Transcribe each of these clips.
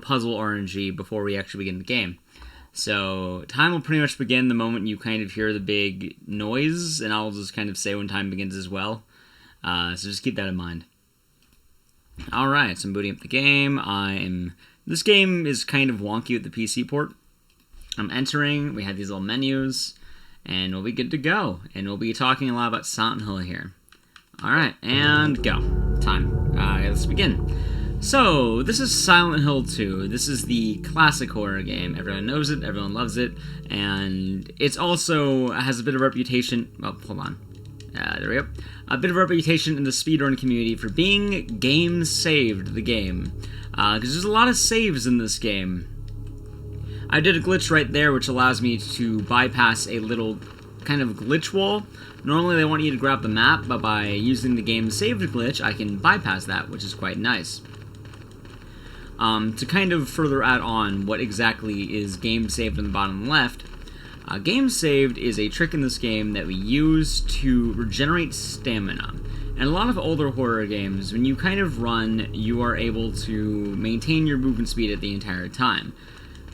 puzzle RNG before we actually begin the game. So time will pretty much begin the moment you kind of hear the big noise, and I'll just kind of say when time begins as well. So just keep that in mind. Alright, so I'm booting up the game. This game is kind of wonky with the PC port. I'm entering, we have these little menus, and we'll be good to go. And we'll be talking a lot about Silent Hill here. Alright, and go. Time. Let's begin. So, this is Silent Hill 2. This is the classic horror game. Everyone knows it, everyone loves it, and it's also has a bit of a reputation... Oh, hold on. There we go. A bit of a reputation in the speedrun community for being game-saved, the game. Because there's a lot of saves in this game. I did a glitch right there, which allows me to bypass a little kind of glitch wall. Normally they want you to grab the map, but by using the game-saved glitch, I can bypass that, which is quite nice. To kind of further add on what exactly is game saved on the bottom left, game saved is a trick in this game that we use to regenerate stamina. And a lot of older horror games, when you kind of run, you are able to maintain your movement speed at the entire time.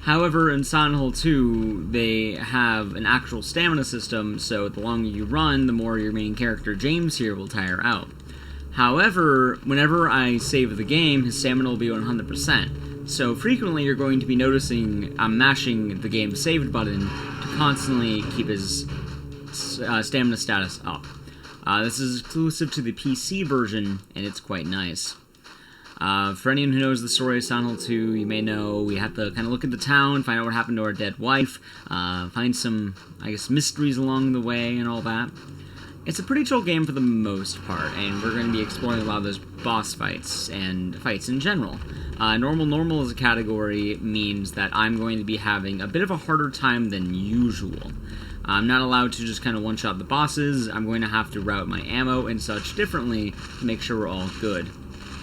However, in Silent Hill 2, they have an actual stamina system, so the longer you run, the more your main character, James here, will tire out. However, whenever I save the game, his stamina will be 100%. So frequently you're going to be noticing I'm mashing the game saved button to constantly keep his stamina status up. This is exclusive to the PC version, and it's quite nice. For anyone who knows the story of Silent Hill 2, you may know we have to kind of look at the town, find out what happened to our dead wife, find some, I guess, mysteries along the way and all that. It's a pretty chill game for the most part, and we're going to be exploring a lot of those boss fights and fights in general. Normal as a category means that I'm going to be having a bit of a harder time than usual. I'm not allowed to just kind of one-shot the bosses. I'm going to have to route my ammo and such differently to make sure we're all good.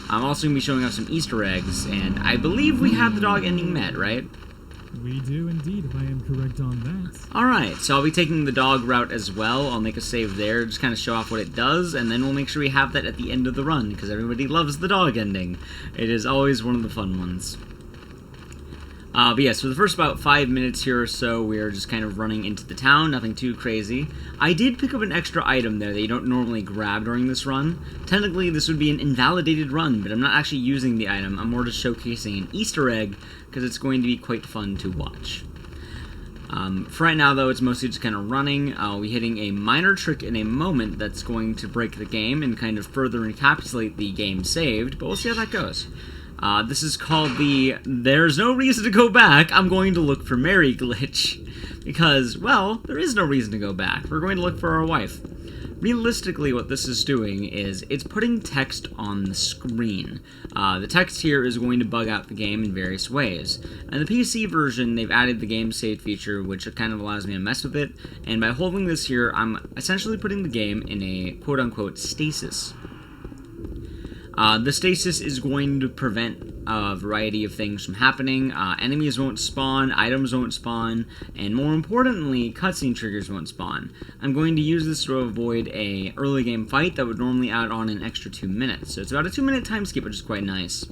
I'm also going to be showing off some Easter eggs, and I believe we have the dog ending met, right? We do indeed, if I am correct on that. Alright, so I'll be taking the dog route as well. I'll make a save there, just kind of show off what it does, and then we'll make sure we have that at the end of the run, because everybody loves the dog ending. It is always one of the fun ones. But yes, for the first about 5 minutes here or so, we're just kind of running into the town, nothing too crazy. I did pick up an extra item there that you don't normally grab during this run. Technically, this would be an invalidated run, but I'm not actually using the item. I'm more just showcasing an Easter egg, because it's going to be quite fun to watch. For right now, though, it's mostly just kind of running. I'll be hitting a minor trick in a moment that's going to break the game and kind of further encapsulate the game saved, but we'll see how that goes. This is called the "there's no reason to go back, I'm going to look for Mary" glitch. Because, well, there is no reason to go back. We're going to look for our wife. Realistically, what this is doing is it's putting text on the screen. The text here is going to bug out the game in various ways. In the PC version, they've added the game save feature, which kind of allows me to mess with it. And by holding this here, I'm essentially putting the game in a quote-unquote stasis. The stasis is going to prevent a variety of things from happening. Enemies won't spawn, items won't spawn, and more importantly, cutscene triggers won't spawn. I'm going to use this to avoid a early game fight that would normally add on an extra 2 minutes. So it's about a 2-minute time skip, which is quite nice.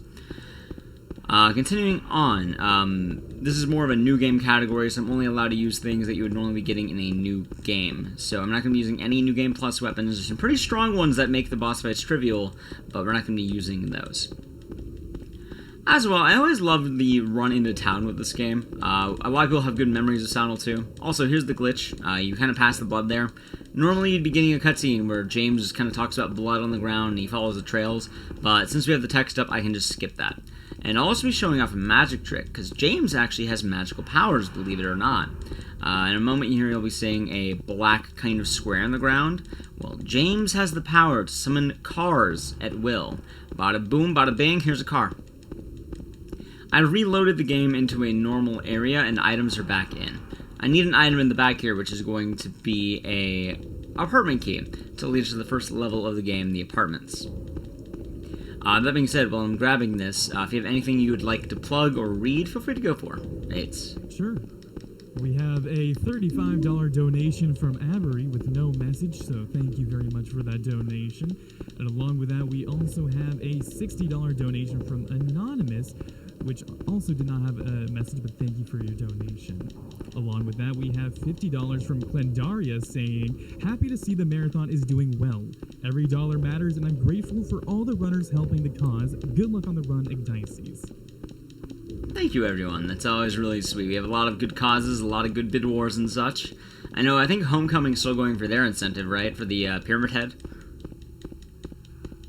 Continuing on, this is more of a new game category, so I'm only allowed to use things that you would normally be getting in a new game. So I'm not going to be using any new game plus weapons. There's some pretty strong ones that make the boss fights trivial, but we're not going to be using those. As well, I always loved the run into town with this game. A lot of people have good memories of Silent Hill 2. Also, here's the glitch. You kind of pass the blood there. Normally, you'd be getting a cutscene where James just kind of talks about blood on the ground and he follows the trails, but since we have the text up, I can just skip that. And I'll also be showing off a magic trick, because James actually has magical powers, believe it or not. In a moment here, you'll be seeing a black kind of square on the ground. Well, James has the power to summon cars at will. Bada boom, bada bing, here's a car. I reloaded the game into a normal area, and items are back in. I need an item in the back here, which is going to be a apartment key to lead us to the first level of the game, the apartments. That being said, while I'm grabbing this, if you have anything you would like to plug or read, feel free to go for it. Sure. We have a $35 donation from Avery with no message, so thank you very much for that donation. And along with that, we also have a $60 donation from Anonymous, which also did not have a message, but thank you for your donation. Along with that, we have $50 from Clendaria saying, happy to see the marathon is doing well. Every dollar matters, and I'm grateful for all the runners helping the cause. Good luck on the run, Ecdycis. Thank you, everyone. That's always really sweet. We have a lot of good causes, a lot of good bid wars and such. I think Homecoming's still going for their incentive, right? For the Pyramid Head?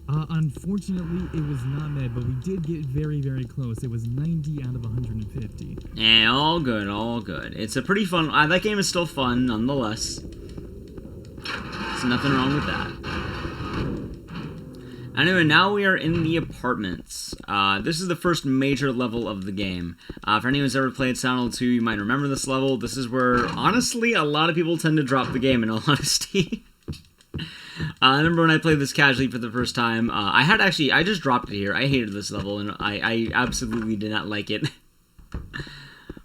Unfortunately, it was not met, but we did get very, very close. It was 90 out of 150. Yeah, all good, all good. It's a pretty fun... that game is still fun, nonetheless. There's nothing wrong with that. Anyway, now we are in the apartments. This is the first major level of the game. For anyone who's ever played Silent Hill 2, you might remember this level. This is where, honestly, a lot of people tend to drop the game, in all honesty. I remember when I played this casually for the first time, I just dropped it here. I hated this level, and I absolutely did not like it.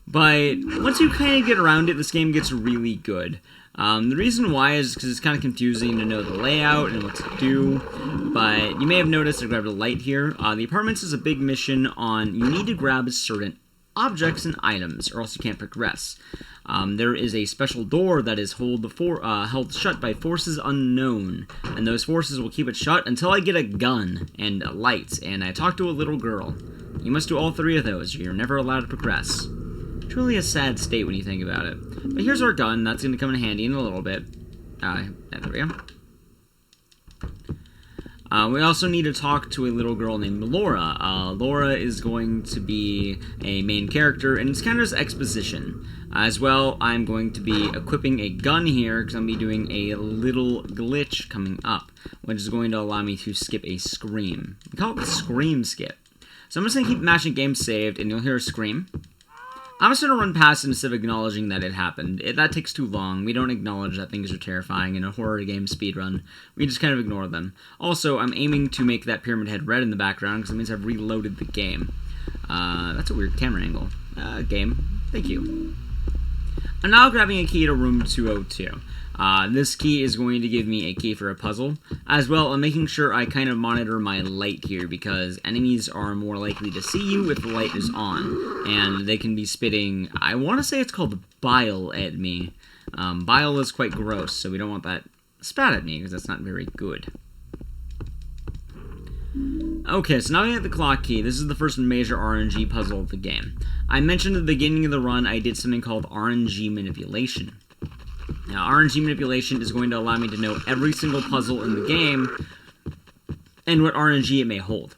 But once you kind of get around it, this game gets really good. The reason why is because it's kind of confusing to know the layout and what to do, but you may have noticed I grabbed a light here. The apartments is a big mission on you need to grab certain objects and items, or else you can't progress. There is a special door that is held shut by forces unknown, and those forces will keep it shut until I get a gun and lights, and I talk to a little girl. You must do all three of those, or you're never allowed to progress. Truly a sad state when you think about it. But here's our gun. That's going to come in handy in a little bit. There we go. We also need to talk to a little girl named Laura. Laura is going to be a main character, and it's kind of just exposition. As well, I'm going to be equipping a gun here, because I'm going to be doing a little glitch coming up, which is going to allow me to skip a scream. We call it the scream skip. So I'm just going to keep mashing game saved, and you'll hear a scream. I'm just going to run past it instead of acknowledging that it happened. That takes too long. We don't acknowledge that things are terrifying in a horror game speedrun. We just kind of ignore them. Also, I'm aiming to make that pyramid head red in the background, because it means I've reloaded the game. That's a weird camera angle. Game. Thank you. I'm now grabbing a key to room 202. This key is going to give me a key for a puzzle. As well, I'm making sure I kind of monitor my light here, because enemies are more likely to see you if the light is on. And they can be spitting, I want to say it's called bile at me. Bile is quite gross, so we don't want that spat at me, because that's not very good. Okay, so now we have the clock key. This is the first major RNG puzzle of the game. I mentioned at the beginning of the run I did something called RNG manipulation. Now, RNG manipulation is going to allow me to know every single puzzle in the game and what RNG it may hold.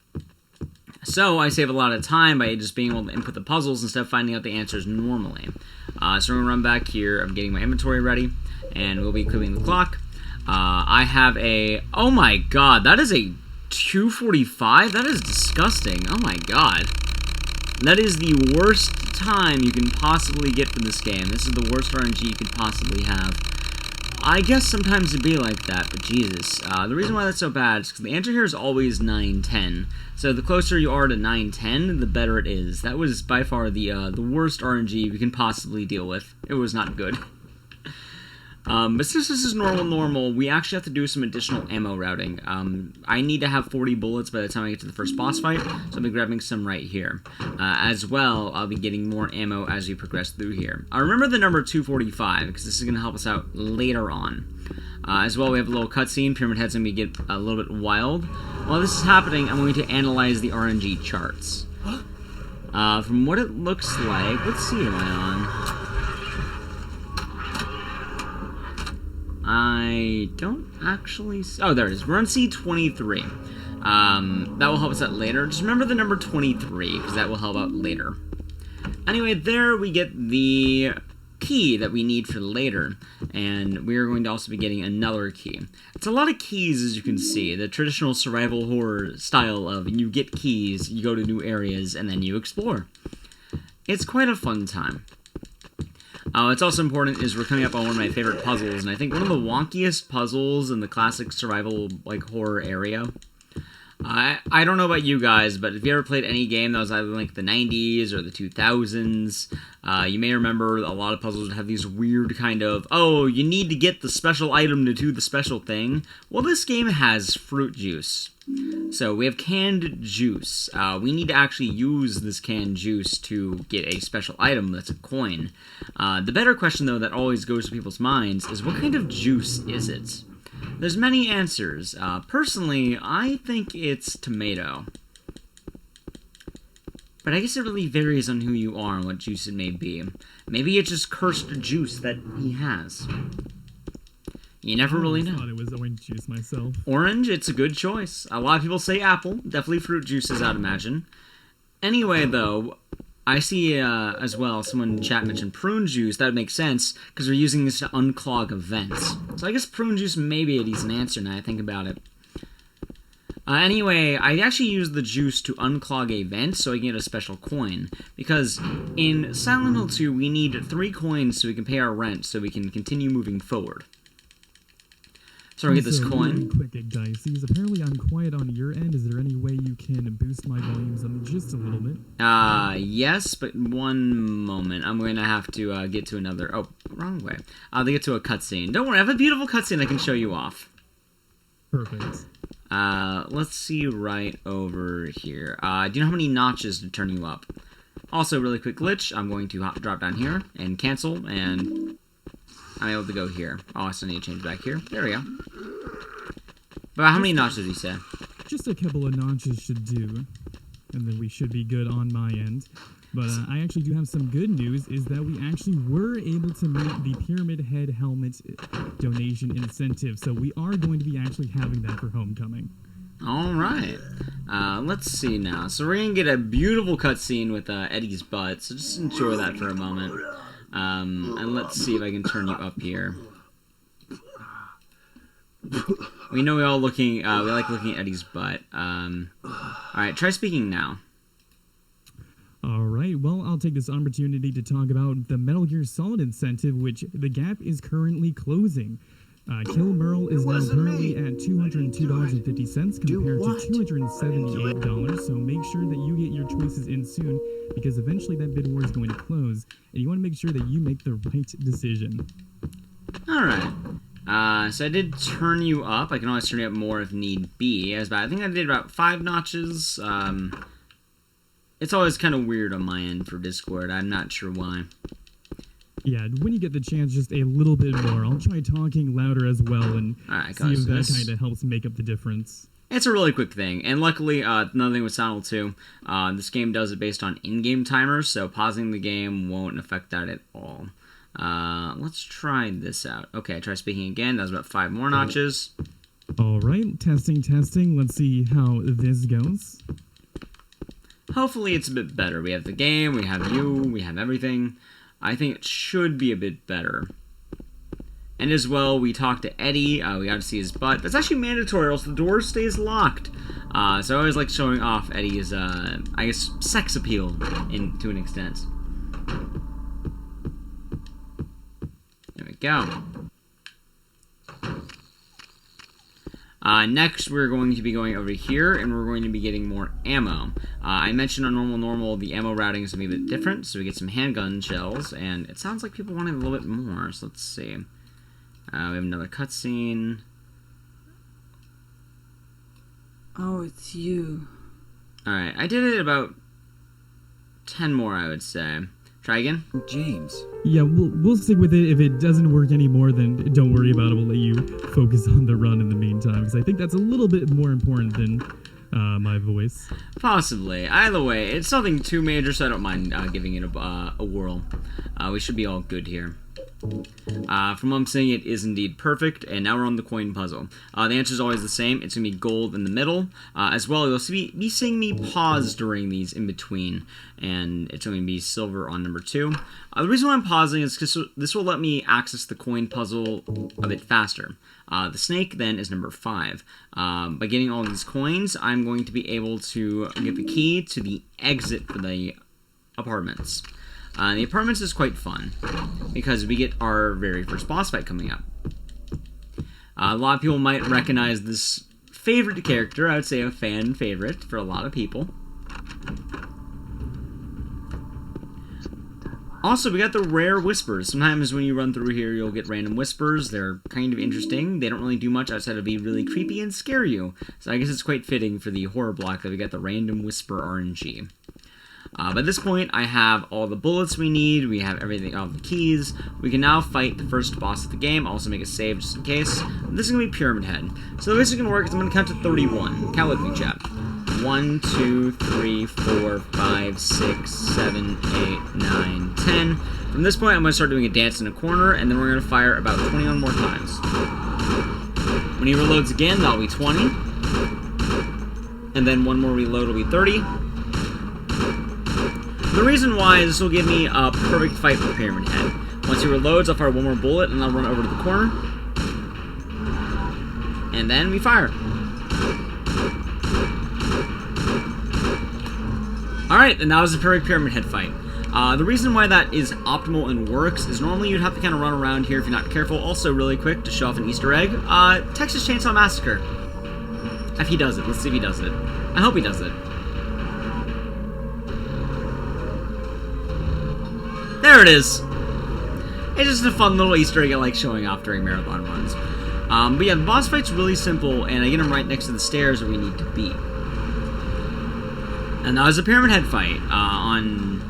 So, I save a lot of time by just being able to input the puzzles instead of finding out the answers normally. So, we're going to run back here. I'm getting my inventory ready, and we'll be equipping the clock. I have a... Oh my god, that is a 245? That is disgusting. Oh my god. That is the worst time you can possibly get from this game. This is the worst RNG you could possibly have. I guess sometimes it'd be like that, but Jesus. The reason why that's so bad is because the answer here is always 910. So the closer you are to 910, the better it is. That was by far the worst RNG we can possibly deal with. It was not good. But since this is normal, we actually have to do some additional ammo routing. I need to have 40 bullets by the time I get to the first boss fight, so I'll be grabbing some right here. As well, I'll be getting more ammo as we progress through here. Remember the number 245, because this is going to help us out later on. As well, we have a little cutscene. Pyramid Head's going to get a little bit wild. While this is happening, I'm going to analyze the RNG charts. From what it looks like, what seed am I on? I don't actually... Oh, there it is. We're on C23. That will help us out later. Just remember the number 23, because that will help out later. Anyway, there we get the key that we need for later. And we are going to also be getting another key. It's a lot of keys, as you can see. The traditional survival horror style of you get keys, you go to new areas, and then you explore. It's quite a fun time. What's also important is we're coming up on one of my favorite puzzles, and I think one of the wonkiest puzzles in the classic survival, like, horror area. I don't know about you guys, but if you ever played any game that was either like the 90s or the 2000s, you may remember a lot of puzzles would have these weird kind of, oh, you need to get the special item to do the special thing. Well, this game has fruit juice. So we have canned juice. We need to actually use this canned juice to get a special item that's a coin. The better question, though, that always goes to people's minds is, what kind of juice is it? There's many answers. Personally, I think it's tomato. But I guess it really varies on who you are and what juice it may be. Maybe it's just cursed juice that he has. You never really know. I thought it was orange juice myself. Orange, it's a good choice. A lot of people say apple. Definitely fruit juices, I'd imagine. Anyway, though, I see as well, someone in chat mentioned prune juice. That would make sense, because we're using this to unclog vents. So I guess prune juice may be a decent answer now I think about it. Anyway, I actually use the juice to unclog a vent so I can get a special coin. Because in Silent Hill 2, we need 3 coins so we can pay our rent so we can continue moving forward. So I get this coin. Really quick, Ecdycis. Apparently I'm quiet on your end. Is there any way you can boost my volumes on just a little bit? Yes, but one moment. I'm going to have to get to another... Oh, wrong way. They get to a cutscene. Don't worry, I have a beautiful cutscene I can show you off. Perfect. Let's see right over here. Do you know how many notches to turn you up? Also, really quick glitch. I'm going to drop down here and cancel, and I'm able to go here. Oh, I still need to change back here. There we go. But how many notches did you say? Just a couple of notches should do, and then we should be good on my end. But I actually do have some good news, is that we actually were able to meet the Pyramid Head Helmet donation incentive, so we are going to be actually having that for Homecoming. Alright. Let's see now. So we're going to get a beautiful cutscene with Eddie's butt, so just enjoy that for a moment. And let's see if I can turn you up here. We know we like looking at Eddie's butt. Alright, try speaking now. Alright, well, I'll take this opportunity to talk about the Metal Gear Solid incentive, which the gap is currently closing. Kill Merle is now currently at $202.50 compared to $278, so make sure that you get your choices in soon, because eventually that bid war is going to close, and you want to make sure that you make the right decision. Alright. So I did turn you up. I can always turn you up more if need be. I think I did about 5 notches. It's always kind of weird on my end for Discord. I'm not sure why. Yeah, when you get the chance, just a little bit more. I'll try talking louder as well and see if that kind of helps make up the difference. It's a really quick thing, and luckily, another thing with Silent Hill 2, this game does it based on in-game timers, so pausing the game won't affect that at all. Let's try this out. Okay, try speaking again. That was about 5 more notches. Alright, testing. Let's see how this goes. Hopefully it's a bit better. We have the game, we have you, we have everything. I think it should be a bit better. And as well, we talked to Eddie. We got to see his butt. That's actually mandatory, or else the door stays locked. So I always like showing off Eddie's, I guess, sex appeal to an extent. There we go. Next, we're going to be going over here, and we're going to be getting more ammo. I mentioned on normal, the ammo routing is going to be a bit different, so we get some handgun shells, and it sounds like people wanted a little bit more, so let's see. We have another cutscene. Oh, it's you. Alright, I did it about 10 more, I would say. Try again? James. Yeah, we'll stick with it. If it doesn't work anymore, then don't worry about it. We'll let you focus on the run in the meantime, because I think that's a little bit more important than my voice. Possibly. Either way, it's nothing too major, so I don't mind giving it a whirl. We should be all good here. From what I'm saying, it is indeed perfect, and now we're on the coin puzzle. The answer is always the same. It's going to be gold in the middle. As well, you'll be seeing me pause during these in between, and it's going to be silver on number 2. The reason why I'm pausing is because this will let me access the coin puzzle a bit faster. The snake, then, is number 5. By getting all these coins, I'm going to be able to get the key to the exit for the apartments. The apartments is quite fun, because we get our very first boss fight coming up. A lot of people might recognize this favorite character. I would say a fan favorite for a lot of people. Also, we got the rare whispers. Sometimes when you run through here, you'll get random whispers. They're kind of interesting. They don't really do much outside of be really creepy and scare you. So I guess it's quite fitting for the horror block that we got the random whisper RNG. But at this point, I have all the bullets we need. We have everything, all the keys. We can now fight the first boss of the game. Also make a save just in case. This is going to be Pyramid Head. So the way this is going to work is I'm going to count to 31. Count with me, chat. 1, 2, 3, 4, 5, 6, 7, 8, 9, 10. From this point, I'm going to start doing a dance in a corner, and then we're going to fire about 21 more times. When he reloads again, that'll be 20. And then one more reload will be 30. The reason why is this will give me a perfect fight with Pyramid Head. Once he reloads, I'll fire one more bullet, and I'll run over to the corner. And then we fire. Alright, and that was the perfect Pyramid Head fight. The reason why that is optimal and works is normally you'd have to kind of run around here if you're not careful. Also, really quick, to show off an Easter egg, Texas Chainsaw Massacre. If he does it. Let's see if he does it. I hope he does it. There it is! It's just a fun little Easter egg I like showing off during marathon runs. But yeah, the boss fight's really simple, and I get him right next to the stairs where we need to be. And that was a Pyramid Head fight. On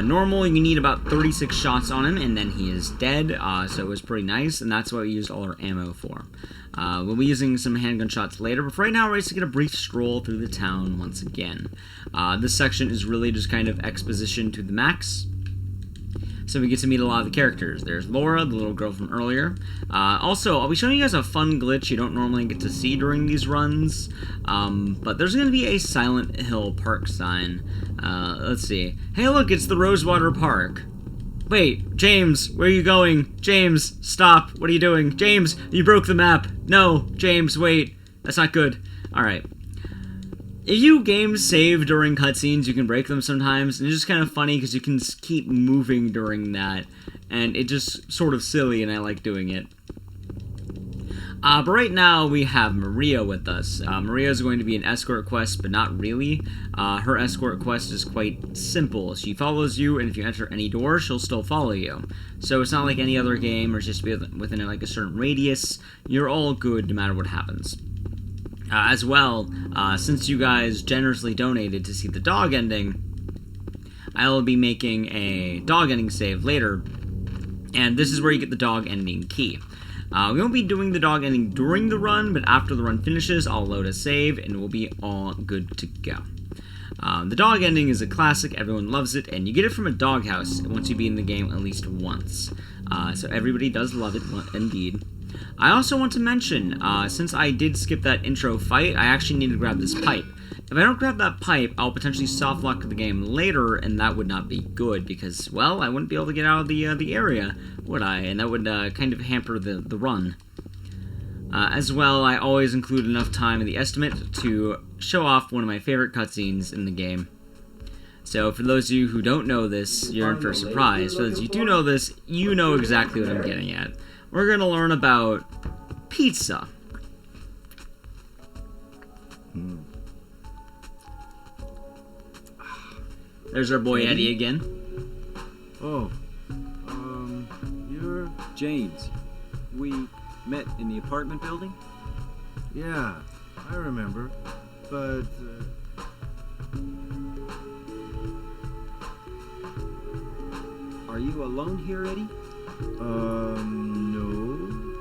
normal, you need about 36 shots on him, and then he is dead, so it was pretty nice, and that's what we used all our ammo for. We'll be using some handgun shots later, but for right now, we're just going to get a brief stroll through the town once again. This section is really just kind of exposition to the max. So we get to meet a lot of the characters. There's Laura, the little girl from earlier. Also, I'll be showing you guys a fun glitch you don't normally get to see during these runs. But there's going to be a Silent Hill Park sign. Let's see. Hey, look, it's the Rosewater Park. Wait, James, where are you going? James, stop. What are you doing? James, you broke the map. No, James, wait. That's not good. Alright. If you games save during cutscenes, you can break them sometimes, and it's just kind of funny because you can keep moving during that, and it's just sort of silly, and I like doing it. But right now, we have Maria with us. Maria is going to be an escort quest, but not really. Her escort quest is quite simple. She follows you, and if you enter any door, she'll still follow you. So it's not like any other game, or just within like a certain radius. You're all good no matter what happens. As well, since you guys generously donated to see the dog ending, I will be making a dog ending save later, and this is where you get the dog ending key. We won't be doing the dog ending during the run, but after the run finishes, I'll load a save, and we'll be all good to go. The dog ending is a classic, everyone loves it, and you get it from a doghouse once you beat in the game at least once. So everybody does love it, indeed. I also want to mention, since I did skip that intro fight, I actually need to grab this pipe. If I don't grab that pipe, I'll potentially soft lock the game later, and that would not be good, because, well, I wouldn't be able to get out of the area, would I? And that would kind of hamper the run. As well, I always include enough time in the estimate to show off one of my favorite cutscenes in the game. So, for those of you who don't know this, you're in for a surprise. For those of you who do know this, you know exactly what I'm getting at. We're going to learn about pizza. There's our boy Eddie again. Oh, you're James. We met in the apartment building? Yeah, I remember, but Are you alone here, Eddie? no.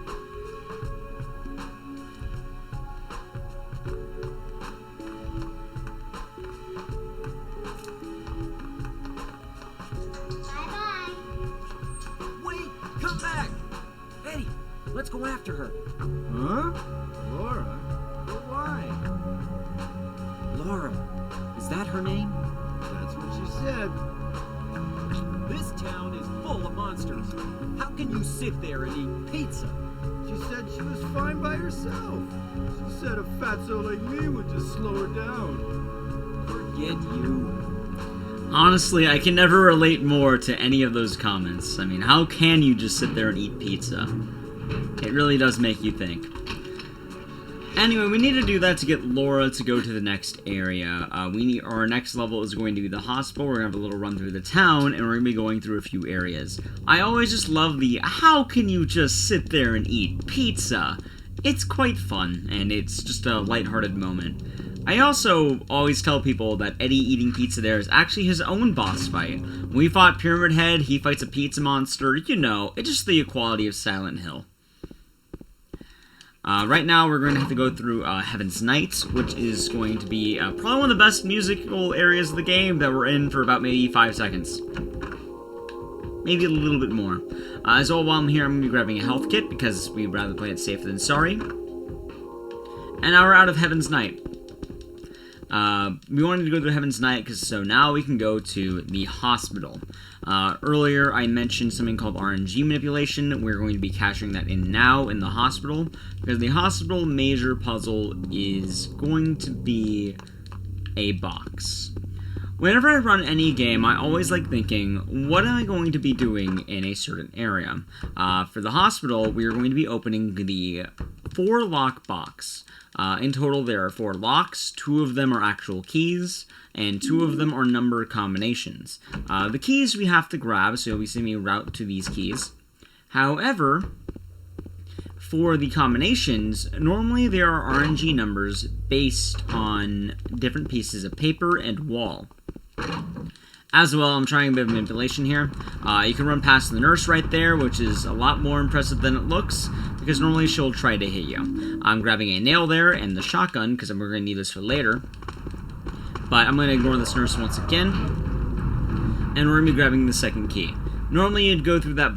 Wait! Come back! Eddie, let's go after her. Huh? Laura? But why? Laura, is that her name? That's what she said. This town is full of monsters. How can you sit there and eat pizza? She said she was fine by herself. She said a fatso like me would just slow her down. Forget you. Honestly, I can never relate more to any of those comments. I mean, how can you just sit there and eat pizza? It really does make you think. Anyway, we need to do that to get Laura to go to the next area. Our next level is going to be the hospital. We're going to have a little run through the town, and we're going to be going through a few areas. I always just love the, how can you just sit there and eat pizza? It's quite fun, and it's just a lighthearted moment. I also always tell people that Eddie eating pizza there is actually his own boss fight. When we fought Pyramid Head, he fights a pizza monster. You know, it's just the equality of Silent Hill. Right now, we're going to have to go through Heaven's Night, which is going to be probably one of the best musical areas of the game that we're in for about maybe 5 seconds. Maybe a little bit more. As well, while I'm here, I'm going to be grabbing a health kit, because we'd rather play it safe than sorry. And now we're out of Heaven's Night. We wanted to go to Heaven's Night, so now we can go to the hospital. Earlier, I mentioned something called RNG manipulation. We're going to be capturing that in now in the hospital, because the hospital major puzzle is going to be a box. Whenever I run any game, I always like thinking, what am I going to be doing in a certain area? For the hospital, we are going to be opening the 4-lock box. In total, there are 4 locks. 2 of them are actual keys, and 2 of them are number combinations. The keys we have to grab, so you'll be seeing me route to these keys. However, for the combinations, normally there are RNG numbers based on different pieces of paper and wall. As well, I'm trying a bit of manipulation here. You can run past the nurse right there, which is a lot more impressive than it looks, because normally she'll try to hit you. I'm grabbing a nail there and the shotgun, because we're going to need this for later. But I'm going to ignore this nurse once again, and we're going to be grabbing the second key. Normally you'd go through that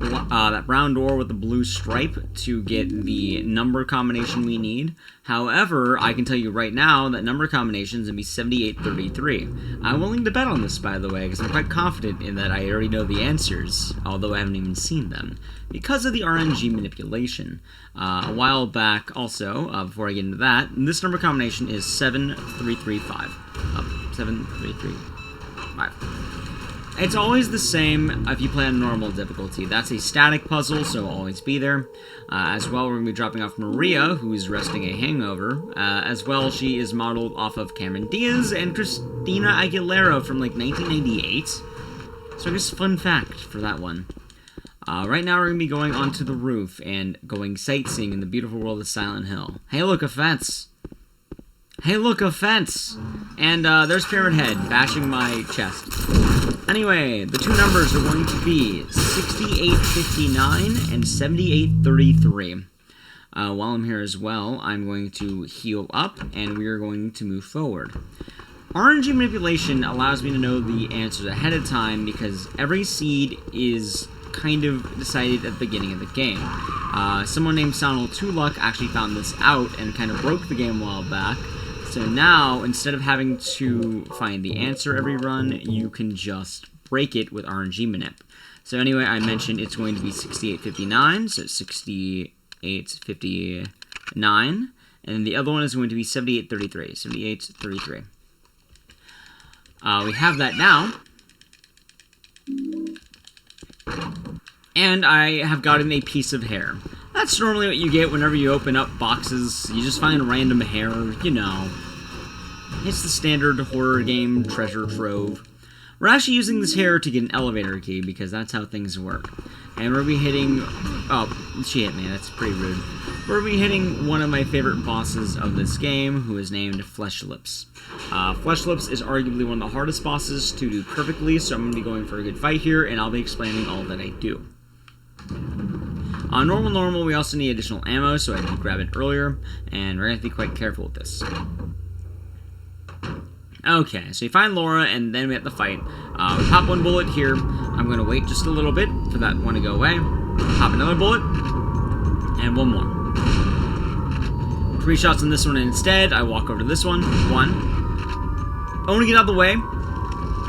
brown door with the blue stripe to get the number combination we need. However, I can tell you right now that number combination is going to be 7833. I'm willing to bet on this, by the way, because I'm quite confident in that I already know the answers, although I haven't even seen them, because of the RNG manipulation. A while back, also, before I get into that, this number combination is 7335. 7335. It's always the same if you play on normal difficulty. That's a static puzzle, so it'll always be there. As well, we're going to be dropping off Maria, who is resting a hangover. As well, she is modeled off of Cameron Diaz and Christina Aguilera from, like, 1998. So just fun fact for that one. Right now, we're going to be going onto the roof and going sightseeing in the beautiful world of Silent Hill. Hey, look, a fence! Hey, look, a fence! And there's Pyramid Head bashing my chest. Anyway, the 2 numbers are going to be 6859 and 7833. While I'm here as well, I'm going to heal up, and we are going to move forward. RNG manipulation allows me to know the answers ahead of time, because every seed is kind of decided at the beginning of the game. Someone named Sonal Tuluk actually found this out and kind of broke the game a while back. So now, instead of having to find the answer every run, you can just break it with RNG manip. So anyway, I mentioned it's going to be 6859, so 6859, and the other one is going to be 7833, 7833. We have that now. And I have gotten a piece of hair. That's normally what you get whenever you open up boxes. You just find random hair, you know. It's the standard horror game treasure trove. We're actually using this hair to get an elevator key, because that's how things work. And we'll be hitting... Oh, she hit me. That's pretty rude. We'll be hitting one of my favorite bosses of this game, who is named Flesh Lips. Flesh Lips is arguably one of the hardest bosses to do perfectly, so I'm going to be going for a good fight here, and I'll be explaining all that I do. On normal, we also need additional ammo, so I did grab it earlier, and we're going to have to be quite careful with this. Okay, so you find Laura, and then we have to fight. We pop one bullet here. I'm going to wait just a little bit for that one to go away. Pop another bullet, and one more. 3 shots on this one instead. I walk over to this one. 1. I want to get out of the way,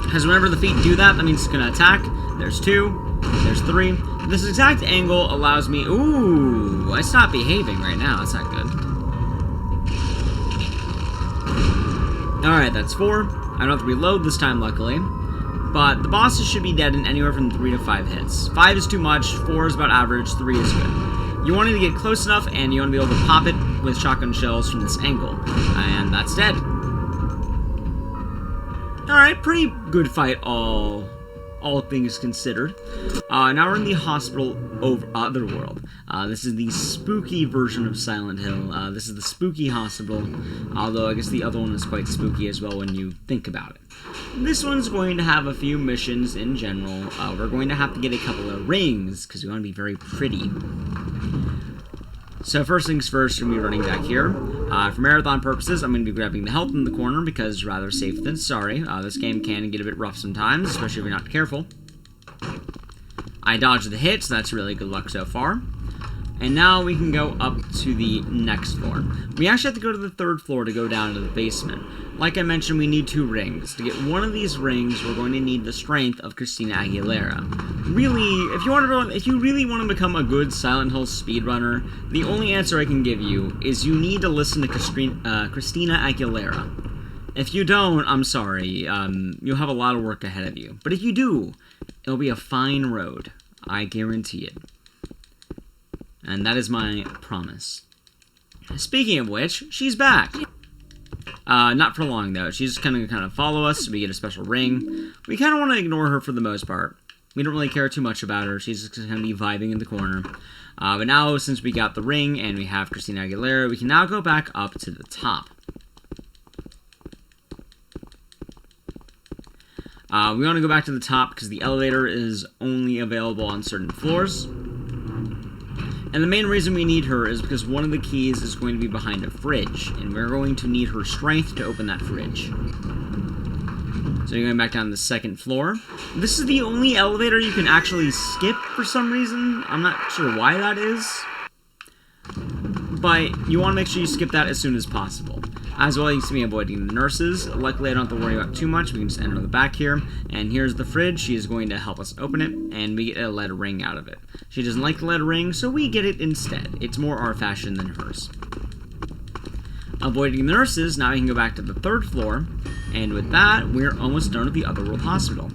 because whenever the feet do that, that means it's going to attack. There's 2. There's 3. This exact angle allows me... Ooh, I stopped behaving right now. That's not good. Alright, that's 4. I don't have to reload this time, luckily. But the bosses should be dead in anywhere from 3 to 5 hits. 5 is too much, 4 is about average, 3 is good. You want it to get close enough, and you want to be able to pop it with shotgun shells from this angle. And that's dead. Alright, pretty good fight, all things considered. Now we're in the hospital otherworld. This is the spooky version of Silent Hill. This is the spooky hospital, although I guess the other one is quite spooky as well when you think about it. This one's going to have a few missions in general. We're going to have to get a couple of rings, because we want to be very pretty. So first things first, we're going to be running back here. For marathon purposes, I'm going to be grabbing the health in the corner because rather safe than sorry. This game can get a bit rough sometimes, especially if you're not careful. I dodged the hit, so that's really good luck so far. And now we can go up to the next floor. We actually have to go to the 3rd floor to go down to the basement. Like I mentioned, we need 2 rings. To get one of these rings, we're going to need the strength of Christina Aguilera. Really, if you really want to become a good Silent Hill speedrunner, the only answer I can give you is you need to listen to Christina Aguilera. If you don't, I'm sorry, you'll have a lot of work ahead of you. But if you do, it'll be a fine road. I guarantee it. And that is my promise. Speaking of which, she's back. Not for long, though. She's just kind of follow us, so we get a special ring. We kind of want to ignore her for the most part. We don't really care too much about her. She's just going to be vibing in the corner. But now, since we got the ring and we have Christina Aguilera, we can now go back up to the top. We want to go back to the top because the elevator is only available on certain floors. And the main reason we need her is because one of the keys is going to be behind a fridge, and we're going to need her strength to open that fridge. So you're going back down to the 2nd floor. This is the only elevator you can actually skip for some reason. I'm not sure why that is. But you want to make sure you skip that as soon as possible. As well, you can see me avoiding the nurses. Luckily, I don't have to worry about too much. We can just enter the back here. And here's the fridge. She is going to help us open it, and we get a lead ring out of it. She doesn't like the lead ring, so we get it instead. It's more our fashion than hers. Avoiding the nurses, now we can go back to the 3rd floor. And with that, we're almost done with the Otherworld Hospital.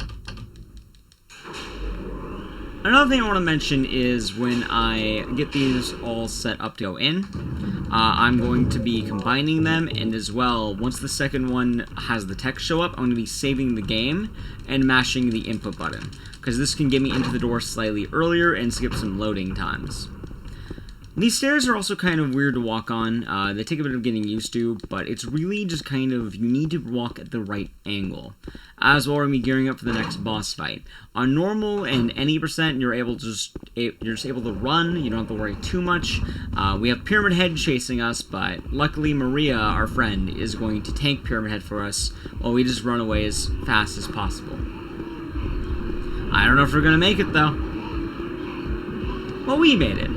Another thing I want to mention is when I get these all set up to go in, I'm going to be combining them, and as well, once the second one has the text show up, I'm going to be saving the game and mashing the input button, because this can get me into the door slightly earlier and skip some loading times. These stairs are also kind of weird to walk on. They take a bit of getting used to, but it's really just kind of, you need to walk at the right angle. As well, we're going to be gearing up for the next boss fight. On normal and any percent, you're just able to run. You don't have to worry too much. We have Pyramid Head chasing us, but luckily Maria, our friend, is going to tank Pyramid Head for us while we just run away as fast as possible. I don't know if we're going to make it, though. Well, we made it.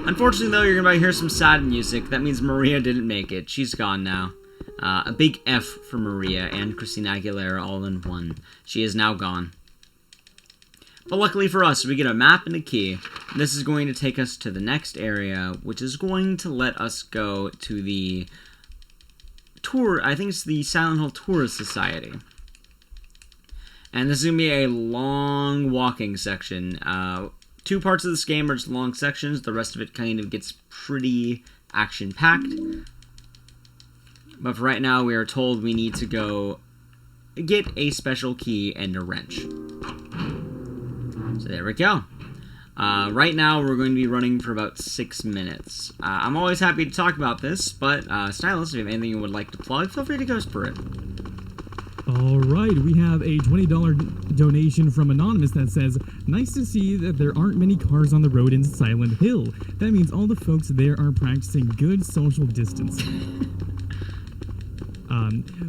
Unfortunately, though, you're going to hear some sad music. That means Maria didn't make it. She's gone now. A big F for Maria and Christina Aguilera all in one. She is now gone. But luckily for us, we get a map and a key. This is going to take us to the next area, which is going to let us go to the tour. I think it's the Silent Hill Tourist Society. And this is going to be a long walking section. 2 parts of this game are just long sections. The rest of it kind of gets pretty action-packed. But for right now, we are told we need to go get a special key and a wrench. So there we go. Right now, we're going to be running for about 6 minutes. I'm always happy to talk about this, but Stylus, if you have anything you would like to plug, feel free to go for it. Alright, we have a $20 donation from Anonymous that says, nice to see that there aren't many cars on the road in Silent Hill. That means all the folks there are practicing good social distancing.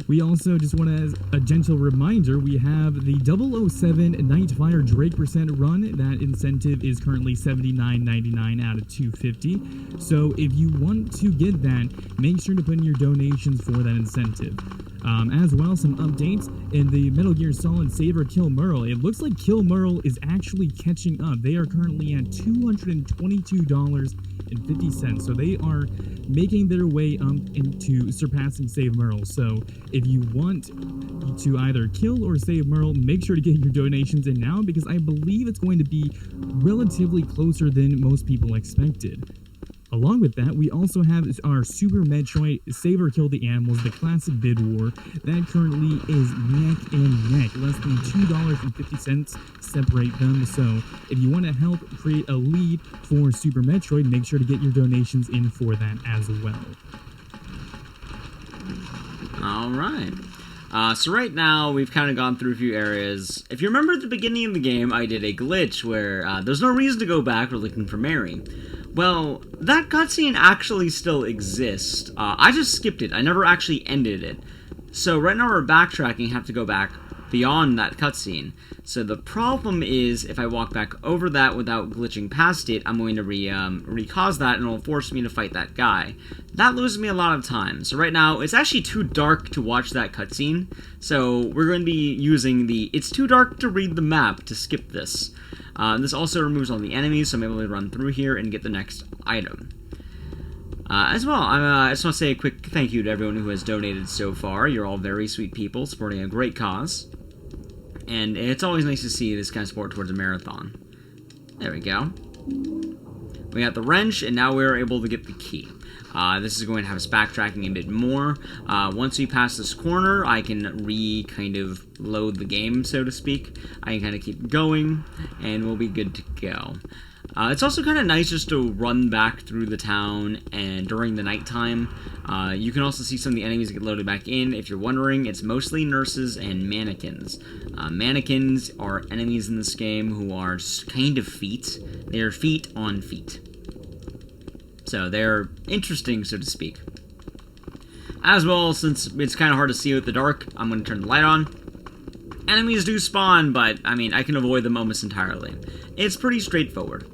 We also just want to, as a gentle reminder, we have the 007 Nightfire Drake % run. That incentive is currently $79.99 out of $250. So if you want to get that, make sure to put in your donations for that incentive. As well, some updates in the Metal Gear Solid Saber Kill Merle. It looks like Kill Merle is actually catching up. They are currently at $222.50, so they are making their way up into surpassing Save Merle. So if you want to either kill or save Merle, make sure to get your donations in now, because I believe it's going to be relatively closer than most people expected. Along with that, we also have our Super Metroid Save or Kill the Animals, the classic bid war. That currently is neck and neck. Less than $2.50 separate them. So if you want to help create a lead for Super Metroid, make sure to get your donations in for that as well. Alright. So right now, we've kind of gone through a few areas. If you remember at the beginning of the game, I did a glitch where there's no reason to go back. We're looking for Mary. Well, that cutscene actually still exists. I just skipped it. I never actually ended it. So right now we're backtracking, have to go back beyond that cutscene. So the problem is, if I walk back over that without glitching past it, I'm going to recause that, and it'll force me to fight that guy. That loses me a lot of time. So right now, it's actually too dark to watch that cutscene. So we're going to be using the "it's too dark to read the map" to skip this. This also removes all the enemies, so I'm able to run through here and get the next item. As well, I just want to say a quick thank you to everyone who has donated so far. You're all very sweet people supporting a great cause. And it's always nice to see this kind of support towards a marathon. There we go. We got the wrench, and now we're able to get the key. This is going to have us backtracking a bit more. Once we pass this corner, I can kind of load the game, so to speak. I can kind of keep going, and we'll be good to go. It's also kind of nice just to run back through the town and during the nighttime. You can also see some of the enemies get loaded back in. If you're wondering, it's mostly nurses and mannequins. Mannequins are enemies in this game who are kind of feet. They're feet on feet. So they're interesting, so to speak. As well, since it's kind of hard to see with the dark, I'm going to turn the light on. Enemies do spawn, but, I mean, I can avoid them almost entirely. It's pretty straightforward.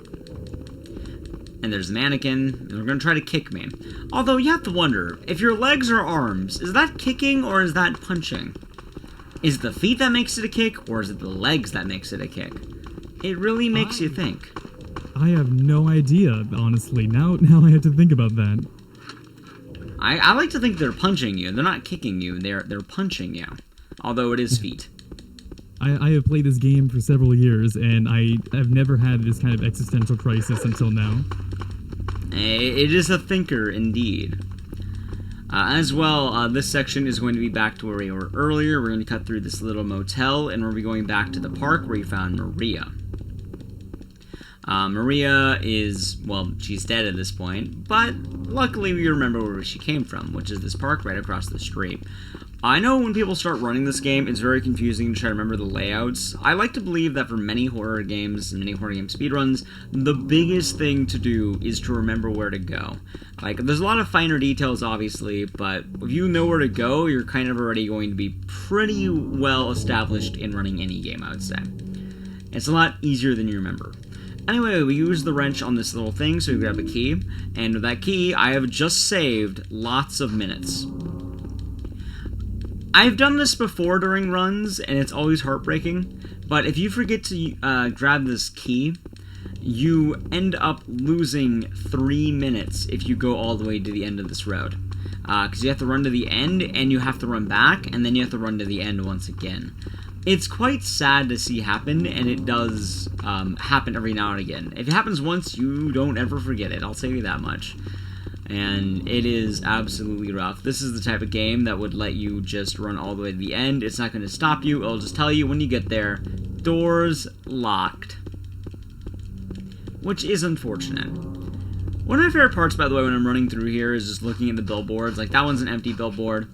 And there's the mannequin. They're going to try to kick me. Although, you have to wonder, if your legs are arms, is that kicking or is that punching? Is it the feet that makes it a kick, or is it the legs that makes it a kick? It really makes you think. I have no idea, honestly. Now I have to think about that. I like to think they're punching you. They're not kicking you. They're punching you. Although it is feet. I have played this game for several years, and I have never had this kind of existential crisis until now. It is a thinker, indeed. As well, this section is going to be back to where we were earlier. We're going to cut through this little motel, and we'll be going back to the park where we found Maria. Maria is, well, she's dead at this point, but luckily we remember where she came from, which is this park right across the street. I know when people start running this game, it's very confusing to try to remember the layouts. I like to believe that for many horror games and many horror game speedruns, the biggest thing to do is to remember where to go. Like, there's a lot of finer details, obviously, but if you know where to go, you're kind of already going to be pretty well established in running any game, I would say. It's a lot easier than you remember. Anyway, we use the wrench on this little thing, so we grab a key, and with that key, I have just saved lots of minutes. I've done this before during runs, and it's always heartbreaking, but if you forget to grab this key, you end up losing 3 minutes if you go all the way to the end of this road. Because you have to run to the end, and you have to run back, and then you have to run to the end once again. It's quite sad to see happen, and it does happen every now and again. If it happens once, you don't ever forget it, I'll tell you that much. And it is absolutely rough. This is the type of game that would let you just run all the way to the end. It's not going to stop you, it'll just tell you when you get there, doors locked. Which is unfortunate. One of my favorite parts, by the way, when I'm running through here is just looking at the billboards. Like, that one's an empty billboard.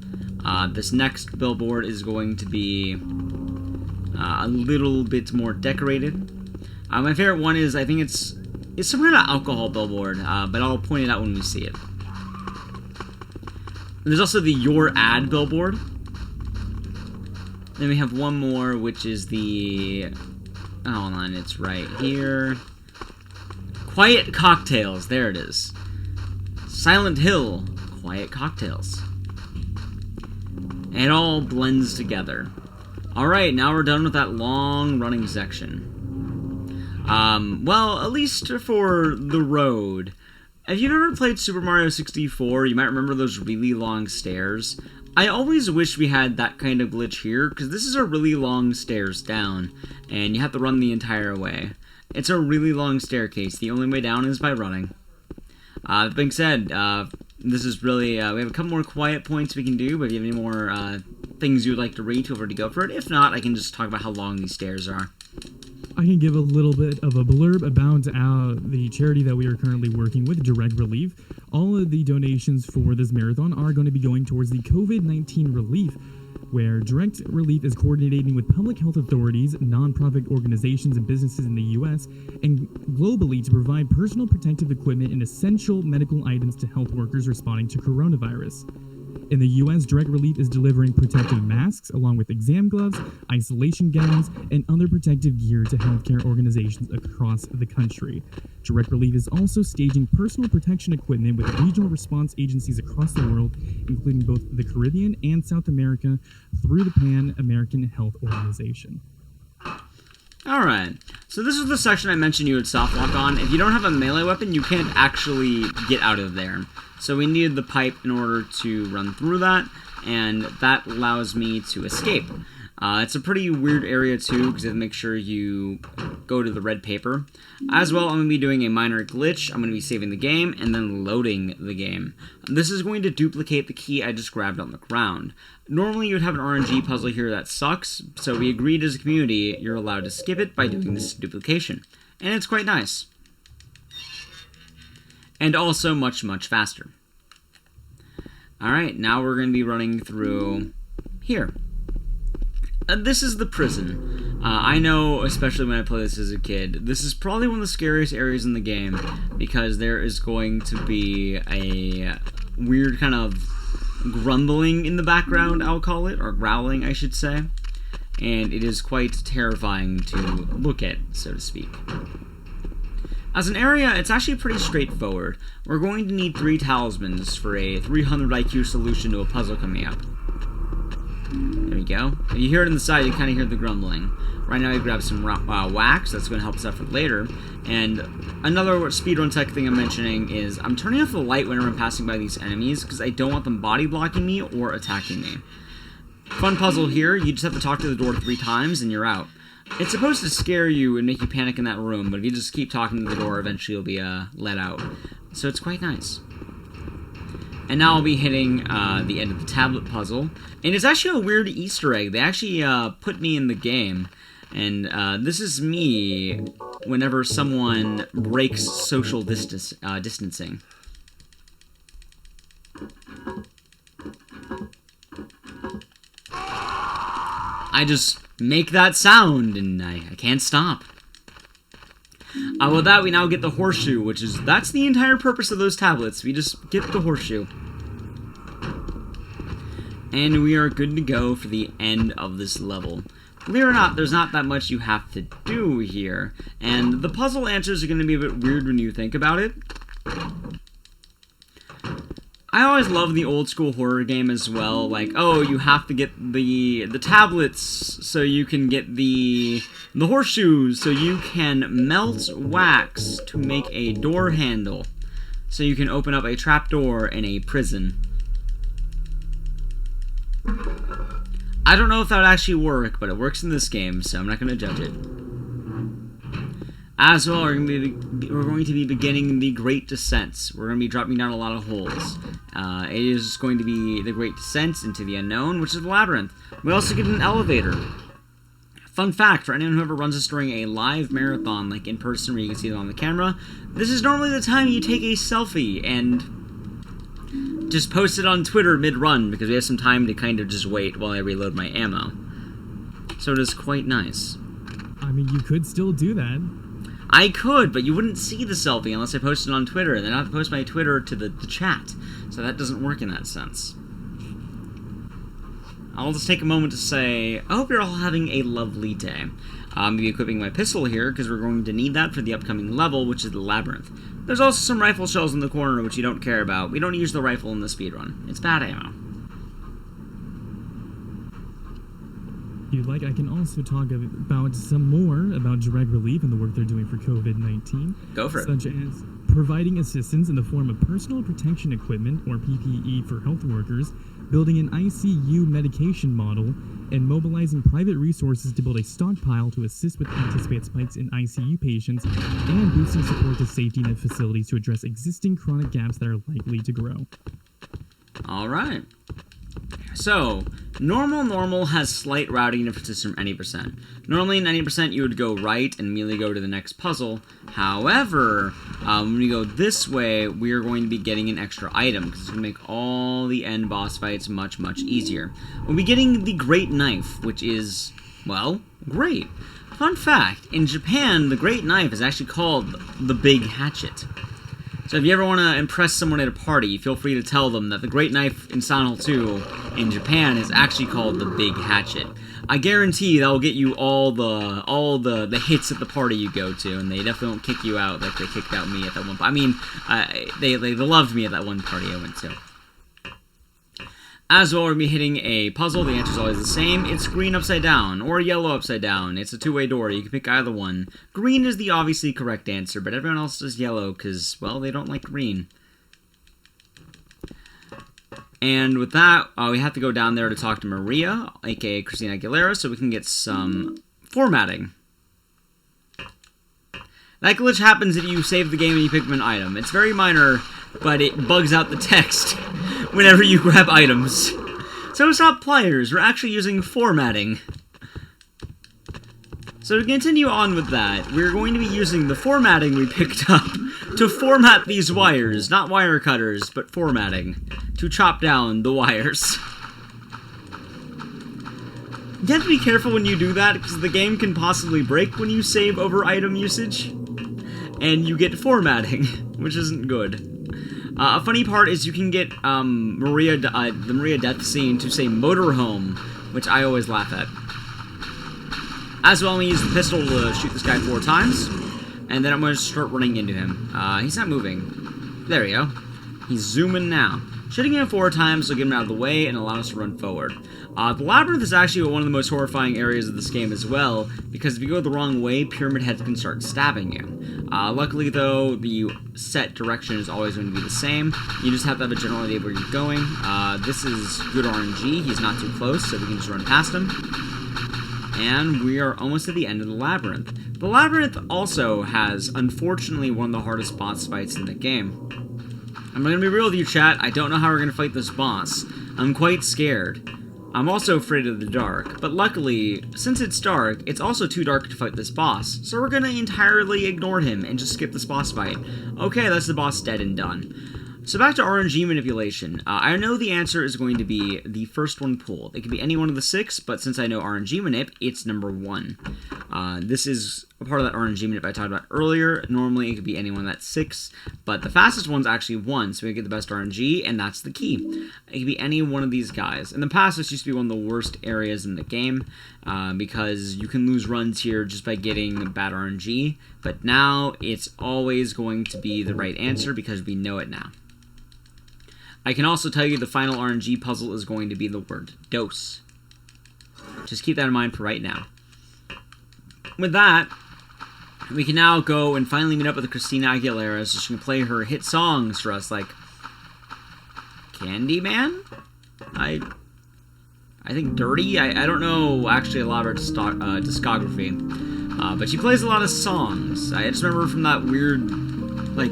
This next billboard is going to be a little bit more decorated. My favorite one is, I think it's some kind of alcohol billboard, but I'll point it out when we see it. There's also the Your Ad billboard. Then we have one more, which is the... oh, hold on, it's right here. Quiet Cocktails, there it is. Silent Hill, Quiet Cocktails. And it all blends together. Alright, now we're done with that long running section. Well, at least for the road. If you've ever played Super Mario 64, you might remember those really long stairs. I always wish we had that kind of glitch here, because this is a really long stairs down, and you have to run the entire way. It's a really long staircase. The only way down is by running. That being said, this is really, we have a couple more quiet points we can do, but if you have any more things you would like to read, feel free to go for it. If not, I can just talk about how long these stairs are. I can give a little bit of a blurb about the charity that we are currently working with, Direct Relief. All of the donations for this marathon are going to be going towards the COVID-19 relief, where Direct Relief is coordinating with public health authorities, nonprofit organizations, and businesses in the U.S. and globally to provide personal protective equipment and essential medical items to health workers responding to coronavirus. In the U.S., Direct Relief is delivering protective masks, along with exam gloves, isolation gowns, and other protective gear to healthcare organizations across the country. Direct Relief is also staging personal protection equipment with regional response agencies across the world, including both the Caribbean and South America, through the Pan American Health Organization. Alright, so this is the section I mentioned you would soft lock on. If you don't have a melee weapon, you can't actually get out of there. So we needed the pipe in order to run through that, and that allows me to escape. It's a pretty weird area too, because you have to make sure you go to the red paper. As well, I'm going to be doing a minor glitch. I'm going to be saving the game, and then loading the game. This is going to duplicate the key I just grabbed on the ground. Normally, you would have an RNG puzzle here that sucks, so we agreed as a community you're allowed to skip it by doing this duplication. And it's quite nice. And also much, much faster. Alright, now we're going to be running through here. This is the prison. I know, especially when I play this as a kid, this is probably one of the scariest areas in the game, because there is going to be a weird kind of grumbling in the background, I'll call it, or growling, I should say. And it is quite terrifying to look at, so to speak. As an area, it's actually pretty straightforward. We're going to need 3 talismans for a 300 IQ solution to a puzzle coming up. There we go. If you hear it on the side, you kind of hear the grumbling. Right now, I grab some wax. That's going to help us out for later. And another speedrun tech thing I'm mentioning is I'm turning off the light whenever I'm passing by these enemies because I don't want them body blocking me or attacking me. Fun puzzle here. You just have to talk to the door 3 times and you're out. It's supposed to scare you and make you panic in that room, but if you just keep talking to the door, eventually you'll be let out. So it's quite nice. And now I'll be hitting the end of the tablet puzzle. And it's actually a weird Easter egg. They actually put me in the game. And this is me whenever someone breaks social distancing. I just make that sound, and I can't stop. With that, we now get the horseshoe, that's the entire purpose of those tablets. We just get the horseshoe. And we are good to go for the end of this level. Believe it or not, there's not that much you have to do here. And the puzzle answers are going to be a bit weird when you think about it. I always love the old school horror game as well, like, oh, you have to get the tablets so you can get the horseshoes so you can melt wax to make a door handle so you can open up a trapdoor in a prison. I don't know if that would actually work, but it works in this game, so I'm not going to judge it. As well, we're going to be beginning the Great Descents. We're going to be dropping down a lot of holes. It is going to be the Great Descent into the Unknown, which is the Labyrinth. We also get an elevator. Fun fact, for anyone who ever runs this during a live marathon, like in person where you can see them on the camera, this is normally the time you take a selfie and just post it on Twitter mid-run, because we have some time to kind of just wait while I reload my ammo. So it is quite nice. I mean, you could still do that. I could, but you wouldn't see the selfie unless I posted it on Twitter, and then I have to post my Twitter to the chat, so that doesn't work in that sense. I'll just take a moment to say, I hope you're all having a lovely day. I'm going to be equipping my pistol here, because we're going to need that for the upcoming level, which is the Labyrinth. There's also some rifle shells in the corner, which you don't care about. We don't use the rifle in the speedrun. It's bad ammo. If you'd like, I can also talk about some more about direct relief and the work they're doing for COVID-19. Go for it. Such as providing assistance in the form of personal protection equipment, or PPE, for health workers, building an ICU medication model, and mobilizing private resources to build a stockpile to assist with anticipated spikes in ICU patients, and boosting support to safety net facilities to address existing chronic gaps that are likely to grow. All right. So, normal has slight routing differences from any percent. Normally in any percent you would go right and immediately go to the next puzzle. However, when we go this way, we are going to be getting an extra item, because it's going to make all the end boss fights much easier. We'll be getting the Great Knife, which is, well, great. Fun fact, in Japan, the Great Knife is actually called the Big Hatchet. So if you ever want to impress someone at a party, feel free to tell them that the Great Knife in Silent Hill 2 in Japan is actually called the Big Hatchet. I guarantee that will get you all the hits at the party you go to, and they definitely won't kick you out like they kicked out me at that one. I mean, they loved me at that one party I went to. As well, we're going to be hitting a puzzle. The answer is always the same. It's green upside down, or yellow upside down. It's a two-way door. You can pick either one. Green is the obviously correct answer, but everyone else does yellow because, well, they don't like green. And with that, we have to go down there to talk to Maria, aka Christina Aguilera, so we can get some formatting. That glitch happens if you save the game and you pick up an item. It's very minor, but it bugs out the text whenever you grab items. So it's not players, we're actually using formatting. So to continue on with that, we're going to be using the formatting we picked up to format these wires. Not wire cutters, but formatting. To chop down the wires. You have to be careful when you do that, because the game can possibly break when you save over item usage. And you get formatting, which isn't good. A funny part is you can get the Maria death scene to say motorhome, which I always laugh at. As well, I'm going to use the pistol to shoot this guy 4 times, and then I'm going to start running into him. He's not moving. There we go. He's zooming now. Shooting him 4 times will get him out of the way and allow us to run forward. The labyrinth is actually one of the most horrifying areas of this game as well, because if you go the wrong way, pyramid heads can start stabbing you. Luckily though, the set direction is always going to be the same. You just have to have a general idea of where you're going. This is good RNG. He's not too close, so we can just run past him. And we are almost at the end of the labyrinth. The labyrinth also has, unfortunately, one of the hardest boss fights in the game. I'm going to be real with you, chat. I don't know how we're going to fight this boss. I'm quite scared. I'm also afraid of the dark, but luckily, since it's dark, it's also too dark to fight this boss, so we're going to entirely ignore him and just skip this boss fight. Okay, that's the boss dead and done. So back to RNG manipulation. I know the answer is going to be the first one pulled. It could be any one of the 6, but since I know RNG manip, it's number 1. This is a part of that RNG manip I talked about earlier. Normally it could be any one of that 6, but the fastest one's actually 1, so we get the best RNG, and that's the key. It could be any one of these guys. In the past, this used to be one of the worst areas in the game, because you can lose runs here just by getting bad RNG, but now it's always going to be the right answer because we know it now. I can also tell you the final RNG puzzle is going to be the word dose. Just keep that in mind for right now. With that, we can now go and finally meet up with Christina Aguilera so she can play her hit songs for us, like Candyman? I think Dirty? I don't know actually a lot of her discography. But she plays a lot of songs. I just remember from that weird, like,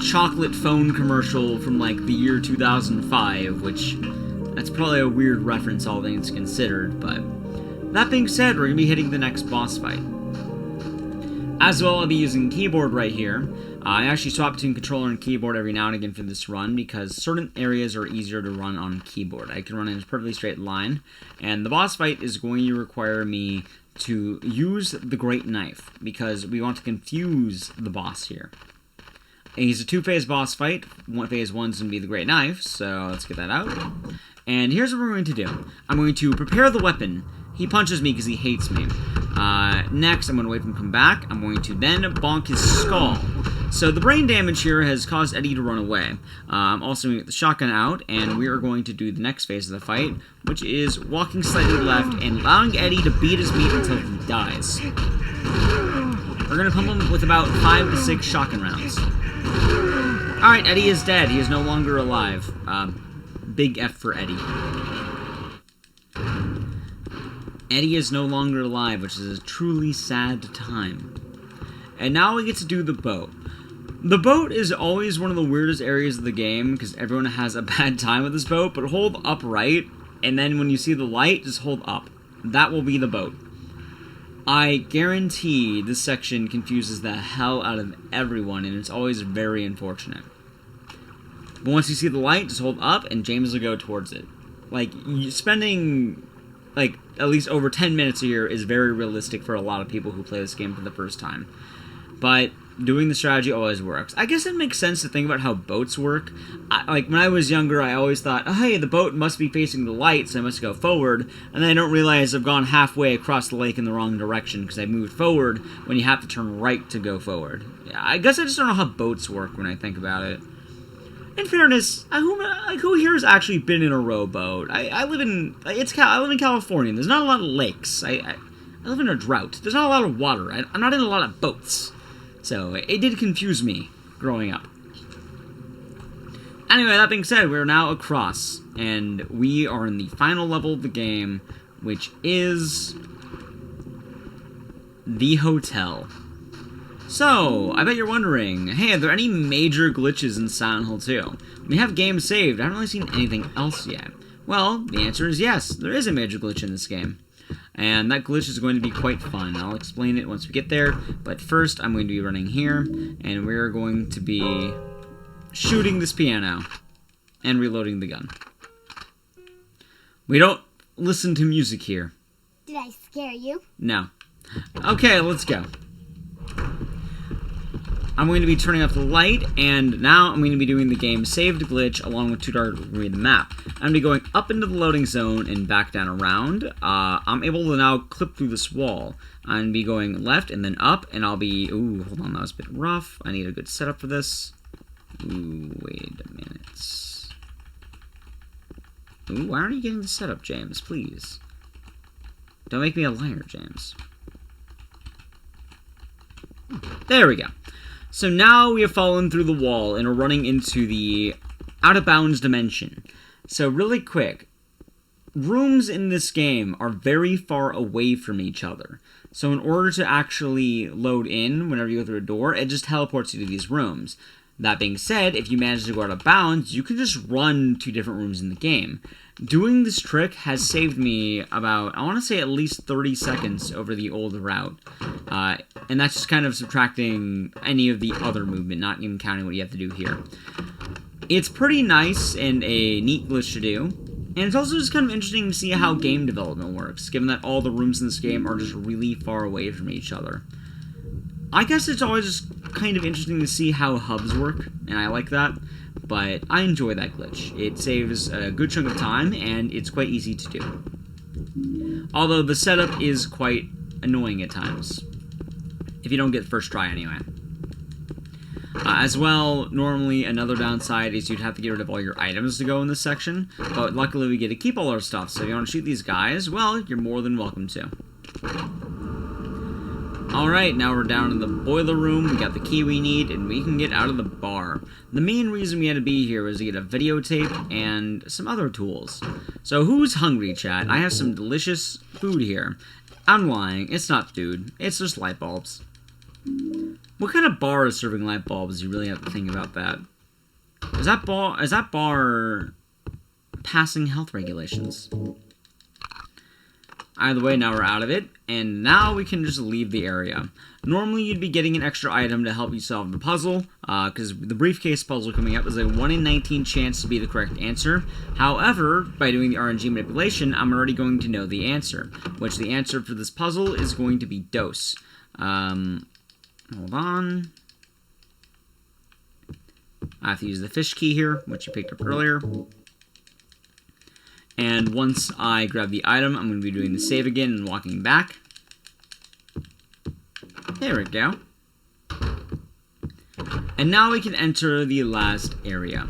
chocolate phone commercial from like the year 2005, which that's probably a weird reference all things considered, but that being said, we're going to be hitting the next boss fight. As well, I'll be using keyboard right here. I actually swap between controller and keyboard every now and again for this run because certain areas are easier to run on keyboard. I can run in a perfectly straight line, and the boss fight is going to require me to use the Great Knife because we want to confuse the boss here. He's a 2-phase boss fight. Phase 1's going to be the Great Knife, so let's get that out. And here's what we're going to do. I'm going to prepare the weapon. He punches me because he hates me. Next, I'm going to wait for him to come back. I'm going to then bonk his skull. So the brain damage here has caused Eddie to run away. I'm also going to get the shotgun out, and we are going to do the next phase of the fight, which is walking slightly left and allowing Eddie to beat his meat until he dies. We're going to pump him with about 5 to 6 shotgun rounds. Alright, Eddie is dead. He is no longer alive. Big F for Eddie. Eddie is no longer alive, which is a truly sad time. And now we get to do the boat. The boat is always one of the weirdest areas of the game, because everyone has a bad time with this boat, but hold upright, and then when you see the light, just hold up. That will be the boat. I guarantee this section confuses the hell out of everyone, and it's always very unfortunate. But once you see the light, just hold up, and James will go towards it. Like, spending, like, at least over 10 minutes a year is very realistic for a lot of people who play this game for the first time. But doing the strategy always works. I guess it makes sense to think about how boats work. Like, when I was younger, I always thought, oh, hey, the boat must be facing the light, so I must go forward. And then I don't realize I've gone halfway across the lake in the wrong direction, because I moved forward when you have to turn right to go forward. Yeah, I guess I just don't know how boats work when I think about it. In fairness, who here has actually been in a rowboat? I live in California. There's not a lot of lakes. I live in a drought. There's not a lot of water. I'm not in a lot of boats. So, it did confuse me growing up. Anyway, that being said, we're now across, and we are in the final level of the game, which is the hotel. So, I bet you're wondering, hey, are there any major glitches in Silent Hill 2? We have games saved. I haven't really seen anything else yet. Well, the answer is yes, there is a major glitch in this game. And that glitch is going to be quite fun. I'll explain it once we get there. But first, I'm going to be running here, and we're going to be shooting this piano and reloading the gun. We don't listen to music here. Did I scare you? No. Okay, let's go. I'm going to be turning off the light, and now I'm going to be doing the game saved glitch along with 2 targets to read the map. I'm going to be going up into the loading zone and back down around. I'm able to now clip through this wall. I'm going to be going left and then up, and I'll be... Ooh, hold on, that was a bit rough. I need a good setup for this. Ooh, wait a minute. Ooh, why aren't you getting the setup, James? Please. Don't make me a liar, James. There we go. So now we have fallen through the wall and are running into the out-of-bounds dimension. So really quick, rooms in this game are very far away from each other. So in order to actually load in whenever you go through a door, it just teleports you to these rooms. That being said, if you manage to go out of bounds, you can just run to different rooms in the game. Doing this trick has saved me about, I want to say at least 30 seconds over the old route. And that's just kind of subtracting any of the other movement, not even counting what you have to do here. It's pretty nice and a neat glitch to do. And it's also just kind of interesting to see how game development works, given that all the rooms in this game are just really far away from each other. I guess it's always just kind of interesting to see how hubs work, and I like that. But I enjoy that glitch. It saves a good chunk of time, and it's quite easy to do. Although the setup is quite annoying at times. If you don't get first try, anyway. As well, normally another downside is you'd have to get rid of all your items to go in this section. But luckily we get to keep all our stuff, so if you want to shoot these guys, well, you're more than welcome to. Alright, now we're down in the boiler room, we got the key we need, and we can get out of the bar. The main reason we had to be here was to get a videotape and some other tools. So who's hungry, chat? I have some delicious food here. I'm lying, it's not food, it's just light bulbs. What kind of bar is serving light bulbs? You really have to think about that. Is that bar passing health regulations? Either way, now we're out of it, and now we can just leave the area. Normally, you'd be getting an extra item to help you solve the puzzle, because the briefcase puzzle coming up is a 1 in 19 chance to be the correct answer. However, by doing the RNG manipulation, I'm already going to know the answer, which the answer for this puzzle is going to be dose. Hold on. I have to use the fish key here, which you picked up earlier. And once I grab the item, I'm going to be doing the save again and walking back. There we go. And now we can enter the last area.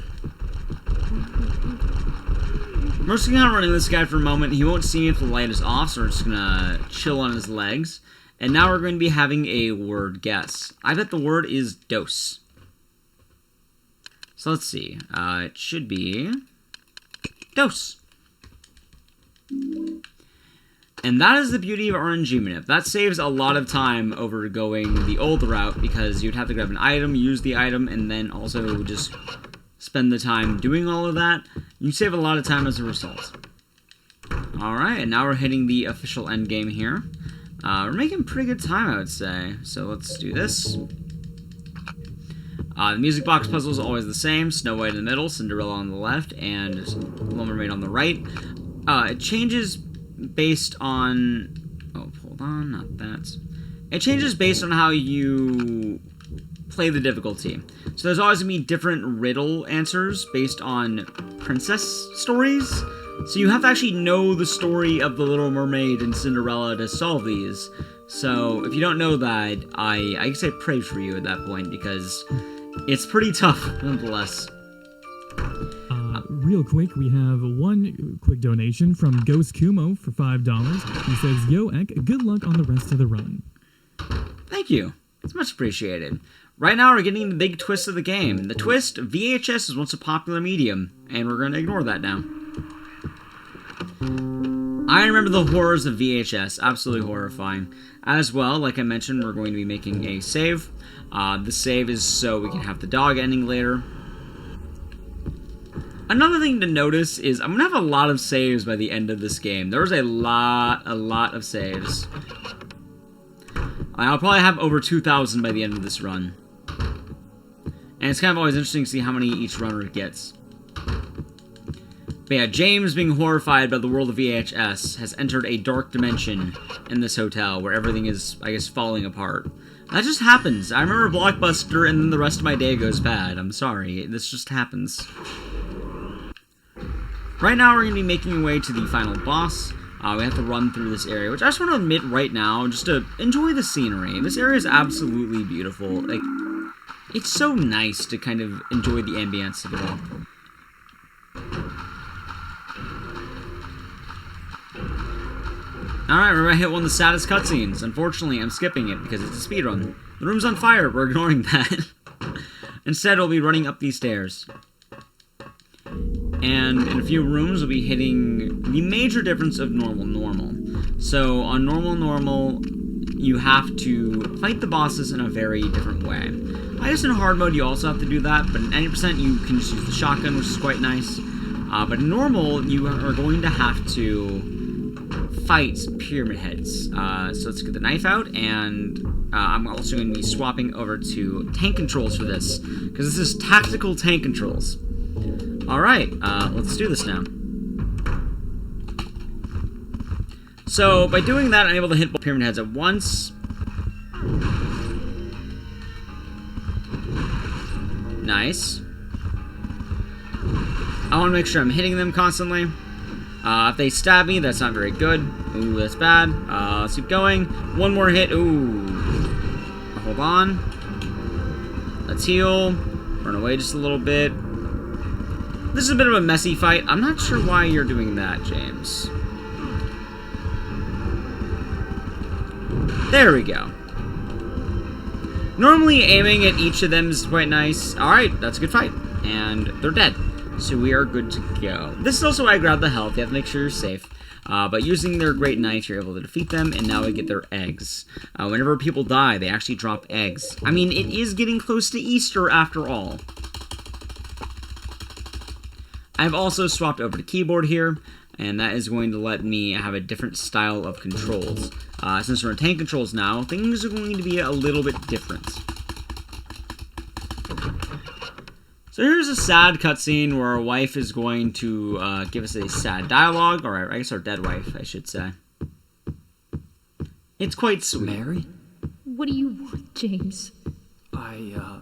We're just gonna run into this guy for a moment. He won't see me if the light is off, so we're just gonna chill on his legs. And now we're going to be having a word guess. I bet the word is dose. So let's see. It should be dose. And that is the beauty of RNG manip. That saves a lot of time over going the old route, because you'd have to grab an item, use the item, and then also just spend the time doing all of that. You save a lot of time as a result. Alright, and now we're hitting the official end game here. We're making pretty good time, I would say. So let's do this. The music box puzzle is always the same. Snow White in the middle, Cinderella on the left, and Little Mermaid on the right. It changes based on... Oh, hold on, not that. It changes based on how you play the difficulty. So there's always going to be different riddle answers based on princess stories. So you have to actually know the story of the Little Mermaid and Cinderella to solve these. So if you don't know that, I can say pray for you at that point, because it's pretty tough nonetheless. Real quick, we have one quick donation from Ghost Kumo for $5. He says, "Yo, Ek, good luck on the rest of the run." Thank you. It's much appreciated. Right now we're getting the big twist of the game. The twist, VHS is once a popular medium, and we're going to ignore that now. I remember the horrors of VHS, absolutely horrifying. As well, like I mentioned, we're going to be making a save. The save is so we can have the dog ending later. Another thing to notice is I'm going to have a lot of saves by the end of this game. There's a lot of saves. I'll probably have over 2,000 by the end of this run. And it's kind of always interesting to see how many each runner gets. But yeah, James, being horrified by the world of VHS, has entered a dark dimension in this hotel where everything is, I guess, falling apart. That just happens. I remember Blockbuster and then the rest of my day goes bad. I'm sorry. This just happens. Right now we're going to be making our way to the final boss. We have to run through this area, which I just want to admit right now, just to enjoy the scenery. This area is absolutely beautiful. Like, it's so nice to kind of enjoy the ambience of it all. Alright, we're gonna hit one of the saddest cutscenes. Unfortunately, I'm skipping it because it's a speedrun. The room's on fire, we're ignoring that. Instead, we'll be running up these stairs. And in a few rooms, we'll be hitting the major difference of normal. So, on normal, you have to fight the bosses in a very different way. I guess in hard mode, you also have to do that, but in 90%, you can just use the shotgun, which is quite nice. But in normal, you are going to have to fight pyramid heads. So let's get the knife out, and I'm also going to be swapping over to tank controls for this, because this is tactical tank controls. Alright, let's do this now. So, by doing that, I'm able to hit both pyramid heads at once. Nice. I want to make sure I'm hitting them constantly. If they stab me, that's not very good. Ooh, that's bad. Let's keep going. One more hit. Ooh. Hold on. Let's heal. Run away just a little bit. This is a bit of a messy fight. I'm not sure why you're doing that, James. There we go. Normally, aiming at each of them is quite nice. Alright, that's a good fight. And they're dead. So we are good to go. This is also why I grabbed the health. You have to make sure you're safe. But using their great knife, you're able to defeat them, and now we get their eggs. Whenever people die, they actually drop eggs. I mean, it is getting close to Easter after all. I've also swapped over to keyboard here, and that is going to let me have a different style of controls. Since we're in tank controls now, things are going to be a little bit different. So here's a sad cutscene where our wife is going to give us a sad dialogue, or I guess our dead wife, I should say. It's quite sweet. Mary? What do you want, James? I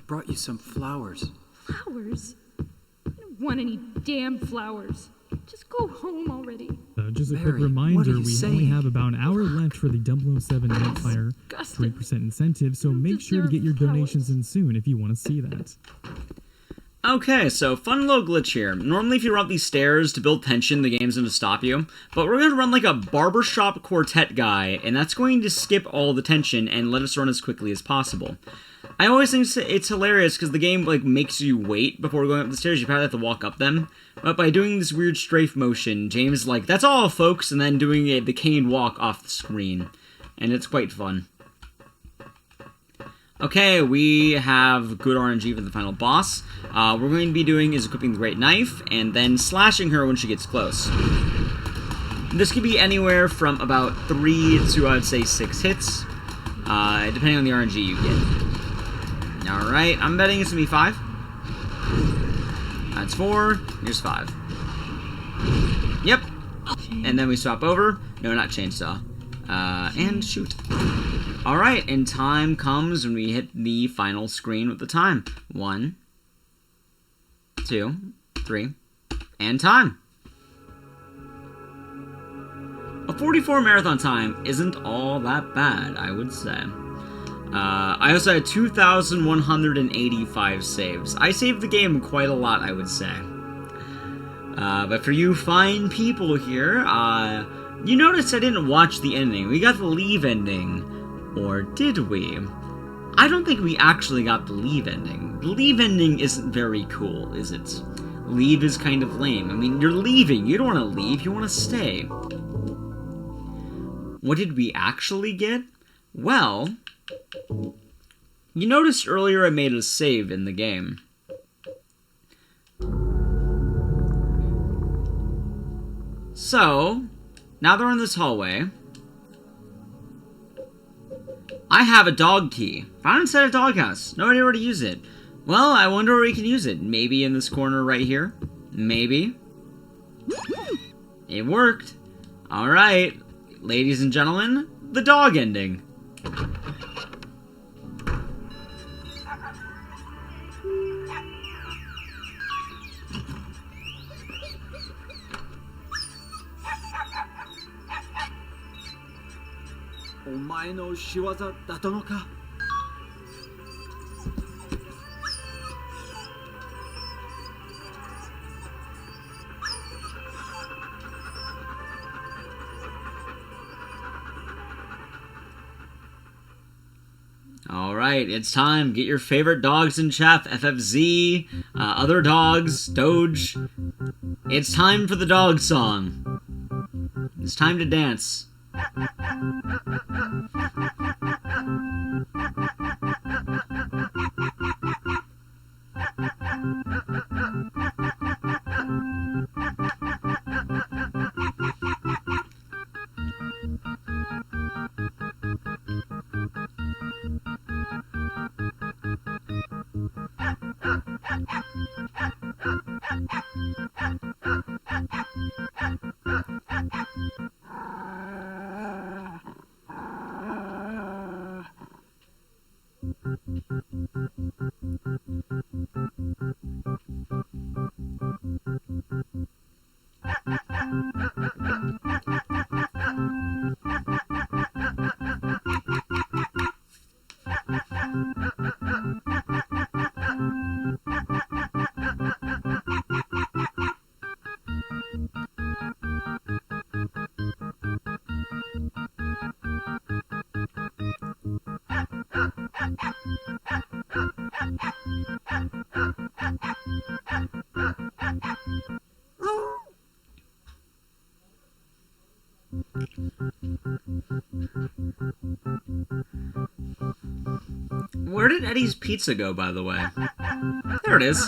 brought you some flowers. Flowers? I don't want any damn flowers. Just go home already. Just a Mary, quick what reminder, are you we only saying? have about an hour left for the 007 Nightfire 3% incentive, so make sure to get your donations in soon if you want to see that. Okay, so fun little glitch here. Normally if you run up these stairs to build tension, the game's going to stop you. But we're going to run like a barbershop quartet guy, and that's going to skip all the tension and let us run as quickly as possible. I always think it's hilarious because the game like makes you wait before going up the stairs. You probably have to walk up them. But by doing this weird strafe motion, James is like, that's all folks, and then doing the cane walk off the screen. And it's quite fun. Okay, we have good RNG for the final boss. What we're going to be doing is equipping the Great Knife, and then slashing her when she gets close. This could be anywhere from about 3 to, I'd say, 6 hits, depending on the RNG you get. Alright, I'm betting it's going to be 5. That's 4, here's 5. Yep, and then we swap over. No, not chainsaw. And shoot. Alright, and time comes when we hit the final screen with the time. 1, 2, 3, and time. A 44 marathon time isn't all that bad, I would say. I also had 2,185 saves. I saved the game quite a lot, I would say. But for you fine people here, you noticed I didn't watch the ending. We got the leave ending. Or did we? I don't think we actually got the leave ending. The leave ending isn't very cool, is it? Leave is kind of lame. I mean, you're leaving. You don't want to leave. You want to stay. What did we actually get? Well, you noticed earlier I made a save in the game. So, now they're in this hallway. I have a dog key. Found inside a doghouse. No idea where to use it. Well, I wonder where we can use it. Maybe in this corner right here? Maybe. It worked. Alright, ladies and gentlemen, the dog ending. Alright, it's time. Get your favorite dogs in chat. FFZ, other dogs, Doge. It's time for the dog song. It's time to dance. Where did Eddie's Pizza go, by the way? There it is.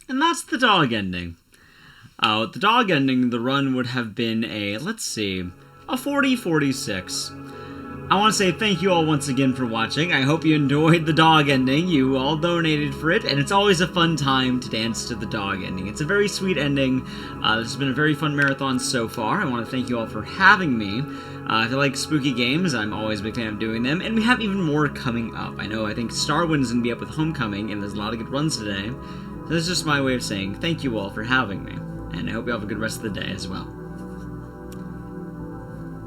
And that's the dog ending. The dog ending, the run would have been a 40-46. I want to say thank you all once again for watching. I hope you enjoyed the dog ending. You all donated for it, and it's always a fun time to dance to the dog ending. It's a very sweet ending. This has been a very fun marathon so far. I want to thank you all for having me. If you like spooky games, I'm always a big fan of doing them, and we have even more coming up. I think Starwind's going to be up with Homecoming, and there's a lot of good runs today. So this is just my way of saying thank you all for having me, and I hope you all have a good rest of the day as well.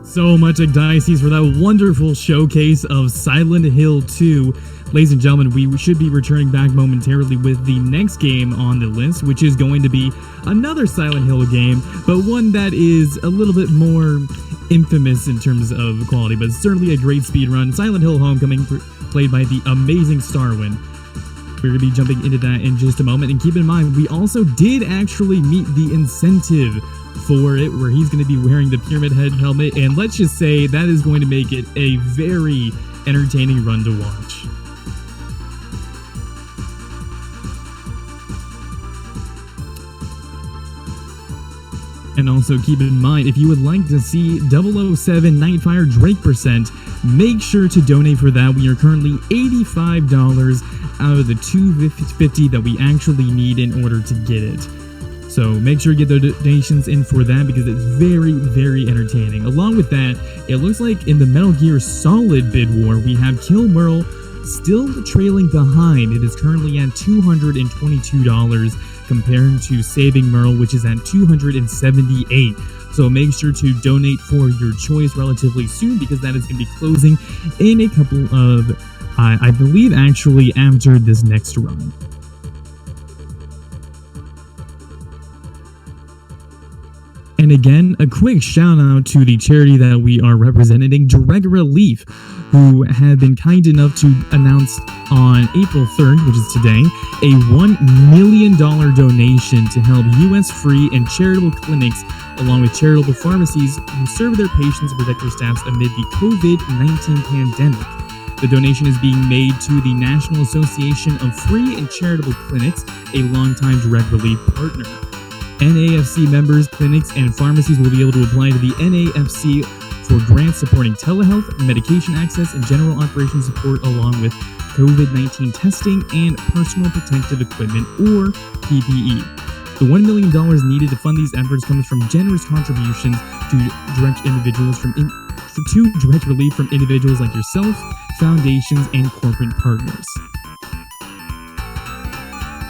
So much Ecdycis for that wonderful showcase of Silent Hill 2. Ladies and gentlemen, we should be returning back momentarily with the next game on the list, which is going to be another Silent Hill game, but one that is a little bit more infamous in terms of quality, but certainly a great speedrun. Silent Hill Homecoming, played by the amazing Starwind. We're going to be jumping into that in just a moment, and keep in mind, we also did actually meet the incentive for it, where he's going to be wearing the Pyramid Head helmet, and let's just say that is going to make it a very entertaining run to watch. And also keep in mind, if you would like to see 007 Nightfire Drake percent, make sure to donate for that. We are currently $85 out of the $250 that we actually need in order to get it. So make sure you get the donations in for that, because it's very, very entertaining. Along with that, it looks like in the Metal Gear Solid bid war, we have Kill Merle still trailing behind. It is currently at $222 compared to Saving Merle, which is at $278. So make sure to donate for your choice relatively soon, because that is going to be closing in a couple of, I believe actually after this next run. And again, a quick shout out to the charity that we are representing, Direct Relief, who have been kind enough to announce on April 3rd, which is today, a $1 million donation to help U.S. free and charitable clinics, along with charitable pharmacies, who serve their patients and protect their staffs amid the COVID-19 pandemic. The donation is being made to the National Association of Free and Charitable Clinics, a longtime Direct Relief partner. NAFC members, clinics, and pharmacies will be able to apply to the NAFC for grants supporting telehealth, medication access, and general operation support, along with COVID-19 testing and personal protective equipment, or PPE. The $1 million needed to fund these efforts comes from generous contributions to direct relief from individuals like yourself, foundations, and corporate partners.